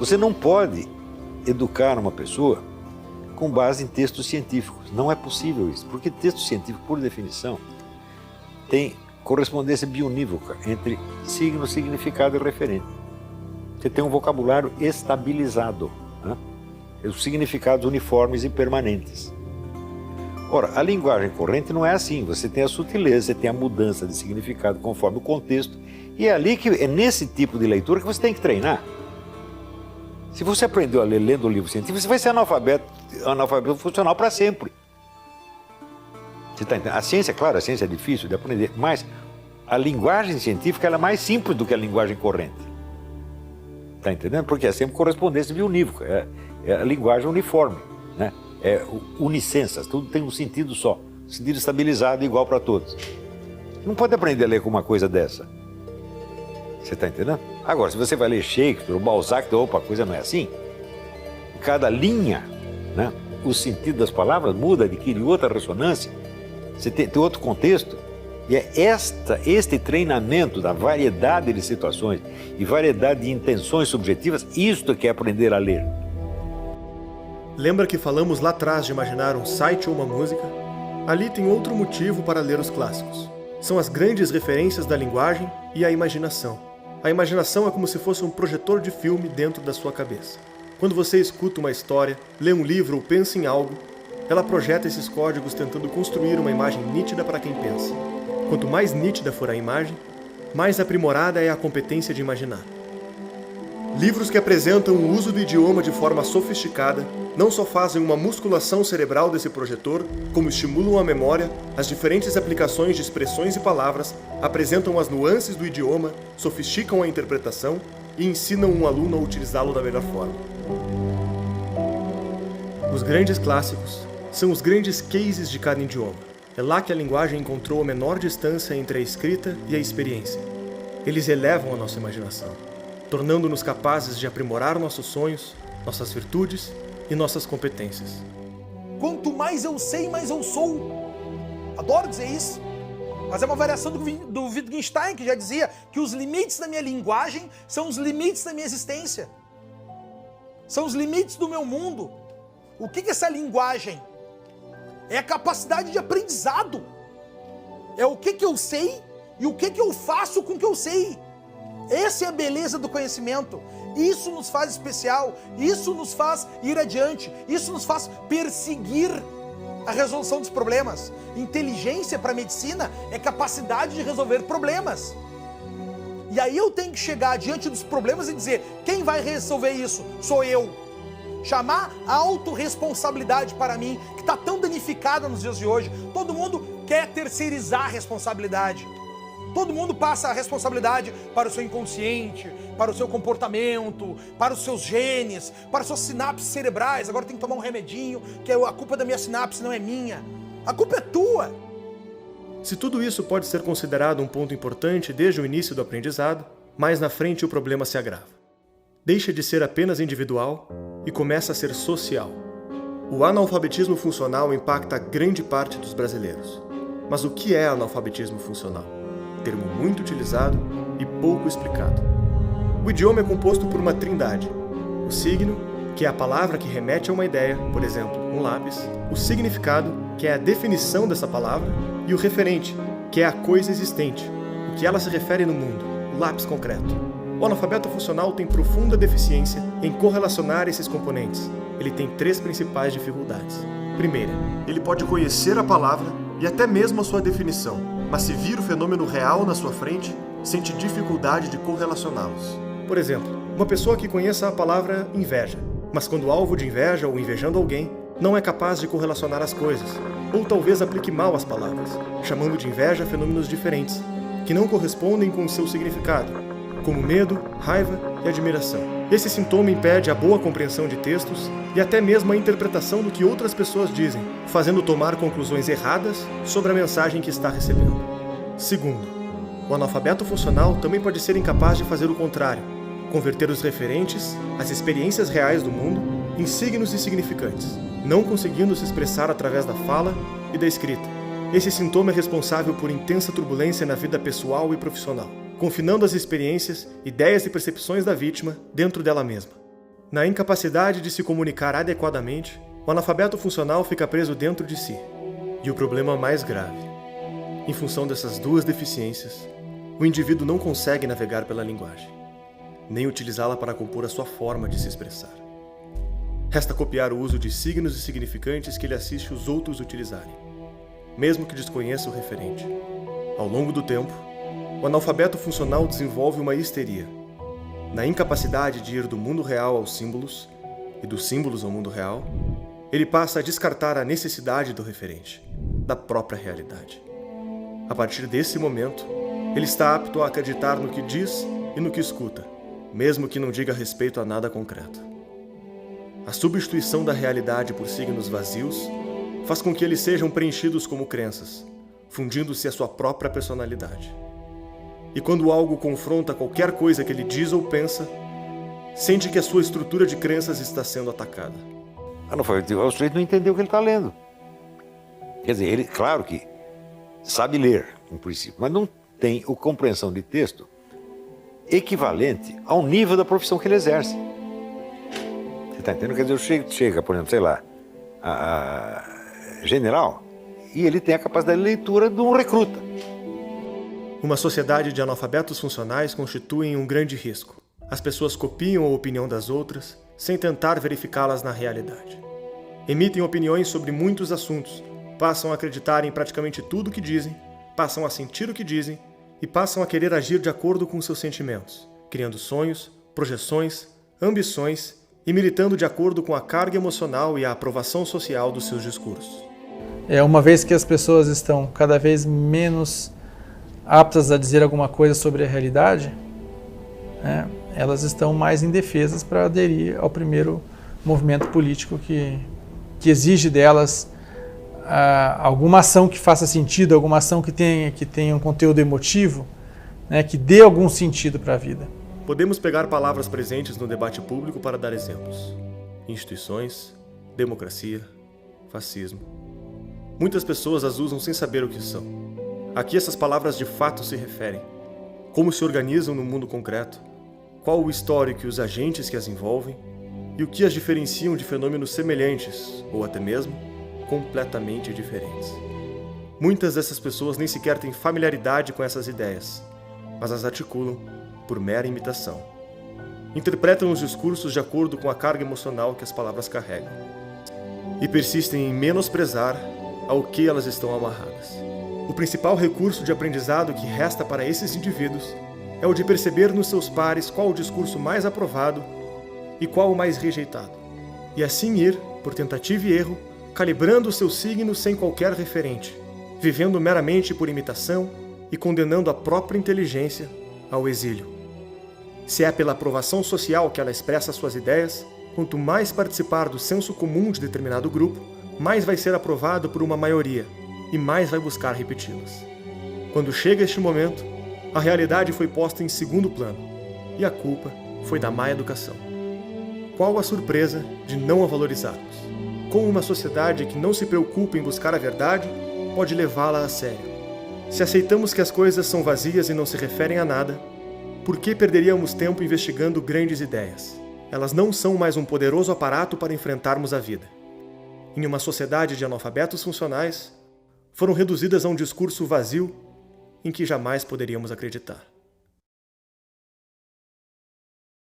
Você não pode educar uma pessoa com base em textos científicos. Não é possível isso, porque texto científico, por definição, tem correspondência bionívoca entre signo, significado e referente. Você tem um vocabulário estabilizado, né? Os significados uniformes e permanentes. Ora, a linguagem corrente não é assim. Você tem a sutileza, você tem a mudança de significado conforme o contexto, e é nesse tipo de leitura que você tem que treinar. Se você aprendeu a ler lendo o livro científico, você vai ser analfabeto funcional para sempre. Você tá entendendo? A ciência, claro, a ciência é difícil de aprender, mas a linguagem científica ela é mais simples do que a linguagem corrente. Está entendendo? Porque é sempre correspondência bionívoca, é a linguagem uniforme, né? É unicensas, tudo tem um sentido só, sentido estabilizado igual para todos. Não pode aprender a ler com uma coisa dessa. Você está entendendo? Agora, se você vai ler Shakespeare, ou Balzac, opa, a coisa não é assim. Cada linha, né, o sentido das palavras muda, adquire outra ressonância, você tem outro contexto. E é este treinamento da variedade de situações e variedade de intenções subjetivas, isto que é aprender a ler. Lembra que falamos lá atrás de imaginar um site ou uma música? Ali tem outro motivo para ler os clássicos. São as grandes referências da linguagem e a imaginação. A imaginação é como se fosse um projetor de filme dentro da sua cabeça. Quando você escuta uma história, lê um livro ou pensa em algo, ela projeta esses códigos tentando construir uma imagem nítida para quem pensa. Quanto mais nítida for a imagem, mais aprimorada é a competência de imaginar. Livros que apresentam o uso do idioma de forma sofisticada não só fazem uma musculação cerebral desse projetor, como estimulam a memória, as diferentes aplicações de expressões e palavras, apresentam as nuances do idioma, sofisticam a interpretação e ensinam um aluno a utilizá-lo da melhor forma. Os grandes clássicos são os grandes cases de cada idioma. É lá que a linguagem encontrou a menor distância entre a escrita e a experiência. Eles elevam a nossa imaginação, tornando-nos capazes de aprimorar nossos sonhos, nossas virtudes e nossas competências. Quanto mais eu sei, mais eu sou. Adoro dizer isso. Mas é uma variação do Wittgenstein, que já dizia que os limites da minha linguagem são os limites da minha existência. São os limites do meu mundo. O que é essa linguagem? É a capacidade de aprendizado. É o que eu sei e o que eu faço com o que eu sei. Essa é a beleza do conhecimento. Isso nos faz especial, isso nos faz ir adiante, isso nos faz perseguir a resolução dos problemas. Inteligência para a medicina é capacidade de resolver problemas. E aí eu tenho que chegar diante dos problemas e dizer, quem vai resolver isso? Sou eu. Chamar a autorresponsabilidade para mim, que está tão danificada nos dias de hoje. Todo mundo quer terceirizar a responsabilidade. Todo mundo passa a responsabilidade para o seu inconsciente, para o seu comportamento, para os seus genes, para as suas sinapses cerebrais. Agora tem que tomar um remedinho, que a culpa da minha sinapse não é minha. A culpa é tua. Se tudo isso pode ser considerado um ponto importante desde o início do aprendizado, mais na frente o problema se agrava. Deixa de ser apenas individual e começa a ser social. O analfabetismo funcional impacta grande parte dos brasileiros. Mas o que é analfabetismo funcional? Termo muito utilizado e pouco explicado. O idioma é composto por uma trindade. O signo, que é a palavra que remete a uma ideia, por exemplo, um lápis. O significado, que é a definição dessa palavra. E o referente, que é a coisa existente, o que ela se refere no mundo, o lápis concreto. O analfabeto funcional tem profunda deficiência em correlacionar esses componentes. Ele tem 3 principais dificuldades. Primeira, ele pode conhecer a palavra e até mesmo a sua definição, mas se vir o fenômeno real na sua frente, sente dificuldade de correlacioná-los. Por exemplo, uma pessoa que conheça a palavra inveja, mas quando alvo de inveja ou invejando alguém, não é capaz de correlacionar as coisas, ou talvez aplique mal as palavras, chamando de inveja fenômenos diferentes, que não correspondem com o seu significado, como medo, raiva e admiração. Esse sintoma impede a boa compreensão de textos e até mesmo a interpretação do que outras pessoas dizem, fazendo tomar conclusões erradas sobre a mensagem que está recebendo. Segundo, o analfabeto funcional também pode ser incapaz de fazer o contrário, converter os referentes, as experiências reais do mundo, em signos e significantes, não conseguindo se expressar através da fala e da escrita. Esse sintoma é responsável por intensa turbulência na vida pessoal e profissional, confinando as experiências, ideias e percepções da vítima dentro dela mesma. Na incapacidade de se comunicar adequadamente, o analfabeto funcional fica preso dentro de si. E o problema mais grave: em função dessas duas deficiências, o indivíduo não consegue navegar pela linguagem, nem utilizá-la para compor a sua forma de se expressar. Resta copiar o uso de signos e significantes que ele assiste os outros utilizarem, mesmo que desconheça o referente. Ao longo do tempo, o analfabeto funcional desenvolve uma histeria. Na incapacidade de ir do mundo real aos símbolos, e dos símbolos ao mundo real, ele passa a descartar a necessidade do referente, da própria realidade. A partir desse momento, ele está apto a acreditar no que diz e no que escuta, mesmo que não diga respeito a nada concreto. A substituição da realidade por signos vazios faz com que eles sejam preenchidos como crenças, fundindo-se a sua própria personalidade. E quando algo confronta qualquer coisa que ele diz ou pensa, sente que a sua estrutura de crenças está sendo atacada. O sujeito não entendeu o que ele está lendo. Quer dizer, ele, claro que sabe ler, em princípio, mas não tem a compreensão de texto equivalente ao nível da profissão que ele exerce. Você está entendendo? Quer dizer, chega, por exemplo, sei lá, a general, e ele tem a capacidade de leitura de um recruta. Uma sociedade de analfabetos funcionais constitui um grande risco. As pessoas copiam a opinião das outras sem tentar verificá-las na realidade. Emitem opiniões sobre muitos assuntos, passam a acreditar em praticamente tudo o que dizem, passam a sentir o que dizem e passam a querer agir de acordo com seus sentimentos, criando sonhos, projeções, ambições e militando de acordo com a carga emocional e a aprovação social dos seus discursos. Uma vez que as pessoas estão cada vez menos aptas a dizer alguma coisa sobre a realidade, elas estão mais indefesas para aderir ao primeiro movimento político que exige delas alguma ação que faça sentido, alguma ação que tenha um conteúdo emotivo, que dê algum sentido para a vida. Podemos pegar palavras presentes no debate público para dar exemplos. Instituições, democracia, fascismo. Muitas pessoas as usam sem saber o que são. Aqui essas palavras de fato se referem. Como se organizam no mundo concreto, qual o histórico e os agentes que as envolvem, e o que as diferenciam de fenômenos semelhantes, ou até mesmo completamente diferentes. Muitas dessas pessoas nem sequer têm familiaridade com essas ideias, mas as articulam por mera imitação. Interpretam os discursos de acordo com a carga emocional que as palavras carregam, e persistem em menosprezar ao que elas estão amarradas. O principal recurso de aprendizado que resta para esses indivíduos é o de perceber nos seus pares qual o discurso mais aprovado e qual o mais rejeitado, e assim ir, por tentativa e erro, calibrando o seu signo sem qualquer referente, vivendo meramente por imitação e condenando a própria inteligência ao exílio. Se é pela aprovação social que ela expressa suas ideias, quanto mais participar do senso comum de determinado grupo, mais vai ser aprovado por uma maioria e mais vai buscar repeti-las. Quando chega este momento, a realidade foi posta em segundo plano e a culpa foi da má educação. Qual a surpresa de não a valorizarmos? Como uma sociedade que não se preocupa em buscar a verdade pode levá-la a sério? Se aceitamos que as coisas são vazias e não se referem a nada, por que perderíamos tempo investigando grandes ideias? Elas não são mais um poderoso aparato para enfrentarmos a vida. Em uma sociedade de analfabetos funcionais, foram reduzidas a um discurso vazio em que jamais poderíamos acreditar.